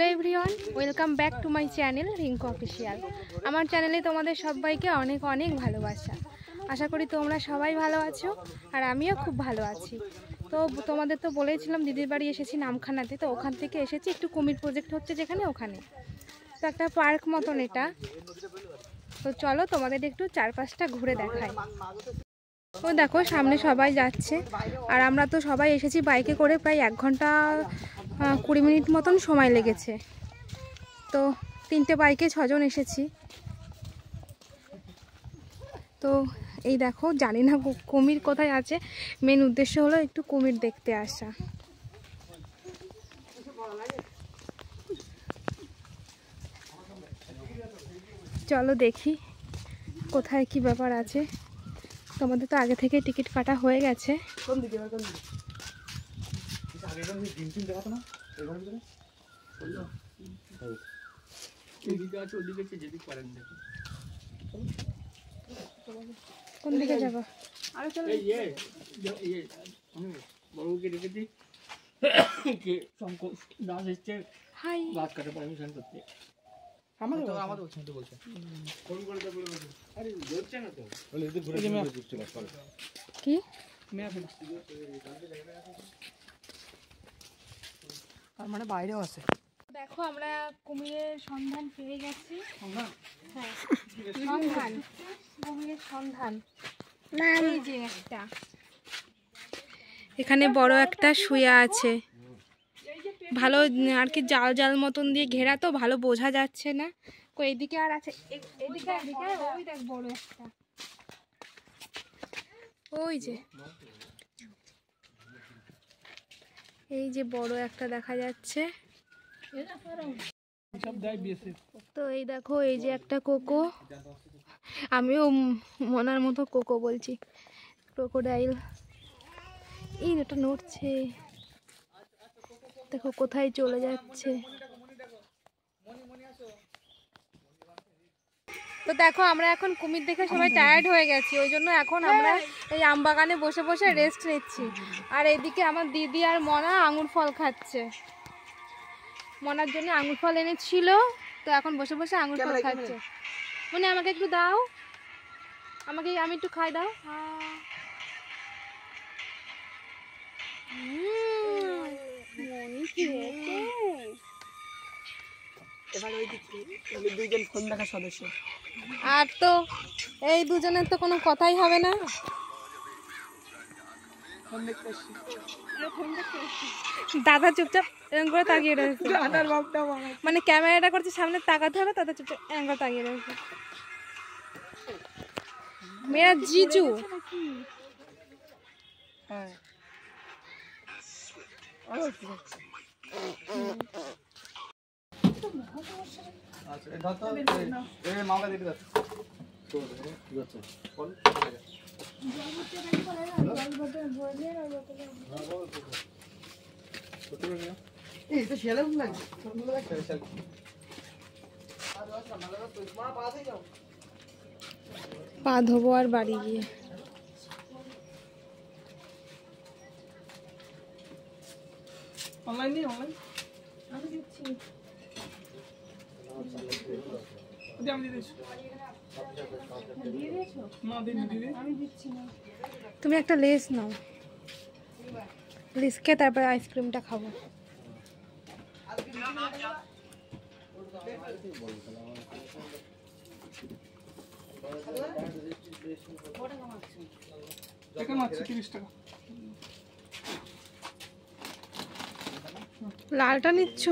Hello everyone, welcome back to my channel Rinku official. আমার চ্যানেলে তোমাদের সবাইকে অনেক অনেক ভালোবাসা। আশা করি তোমরা সবাই ভালো আছো আর আমিও খুব ভালো আছি। তো তোমাদের তো বলেছিলাম দিদির বাড়ি এসেছি নামখানাতে, তো ওখান থেকে এসেছি একটু কুমির প্রজেক্ট হচ্ছে যেখানে, ওখানে তো একটা পার্ক মতন এটা। তো চলো তোমাদের একটু চারপাশটা ঘুরে দেখাই। ও দেখো সামনে সবাই যাচ্ছে আর আমরা তো সবাই এসেছি বাইকে করে, প্রায় 1 ঘন্টা 20 মিনিট মতন সময় লেগেছে। তো 3টে বাইকে 6 জন এসেছি। তো এই দেখো, জানি না কুমির কোথায় আছে, মেন উদ্দেশ্য হলো একটু কুমির দেখতে আসা। চলো দেখি কোথায় কি ব্যাপার আছে। তোমাদের তো আগে থেকে টিকিট কাটা হয়ে গেছে। কোন দিকে যাবা? কি মানে বাইরেও আছে। দেখো আমরা কুমিরের সন্ধান পেয়ে গেছি। হ্যাঁ, সন্ধান, কুমিরের সন্ধান। এই যে একটা এখানে বড় একটা শুয়ে আছে, ভালো আর কি জাল জাল মতন দিয়ে ঘেরা, তো ভালো বোঝা যাচ্ছে না। এইদিকে আর আছে, এদিকে এদিকে ওই দেখ বড় একটা, ওই যে এই যে বড় একটা দেখা যাচ্ছে। তো এই দেখো, এই যে একটা কোকো, আমিও মনার মতো কোকো বলছি, ক্রোকোডাইল। এই এটা নড়ছে, দেখো কোথায় চলে যাচ্ছে। তো দেখো আমরা এখন কুমির দেখে সবাই টায়ার্ড হয়ে গেছি, ওই জন্য এখন আমরা এই আমবাগানে বসে বসে রেস্ট নিচ্ছি। আর এদিকে আমার দিদি আর মনা আঙুর ফল খাচ্ছে, মনার জন্য আঙুর ফল এনেছিল, তো এখন বসে বসে আঙুর ফল খাচ্ছে। মনে আমাকে একটু দাও, আমি একটু খাই দাও। আর তো এই দুজনের তো কোনো কথাই হবে না। দাদা চুপচাপ এরকম করে তাকিয়ে রয়েছে, মানে ক্যামেরাটা করছে সামনে, তাকাতে হবে, দাদা চুপচাপ এরকম করে তাকিয়ে রয়েছে। মেরা জিজু। পা ধোবো আর বাড়ি গিয়ে। তুমি একটা লেস নাও, লেস খেয়ে তারপরে আইসক্রিমটা খাবো। লালটা নিচ্ছ?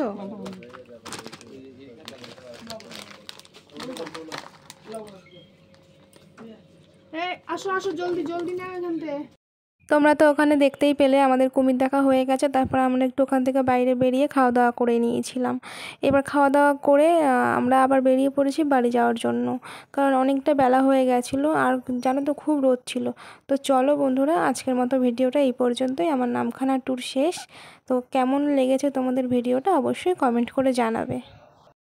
আসো আসো, জলদি জলদি না এখান থেকে। তোমরা তো ওখানে দেখতেই পেলে আমাদের কুমির দেখা হয়ে গেছে। তারপর আমরা একটু ওখান থেকে বাইরে বেরিয়ে খাওয়া দাওয়া করে নিয়েছিলাম। এবার খাওয়া দাওয়া করে আমরা আবার বেরিয়ে পড়েছি বাড়ি যাওয়ার জন্য, কারণ অনেকটা বেলা হয়ে গেছিলো আর জানো তো খুব রোদ ছিল। তো চলো বন্ধুরা, আজকের মতো ভিডিওটা এই পর্যন্তই। আমার নামখানা ট্যুর শেষ। তো কেমন লেগেছে তোমাদের ভিডিওটা অবশ্যই কমেন্ট করে জানাবে।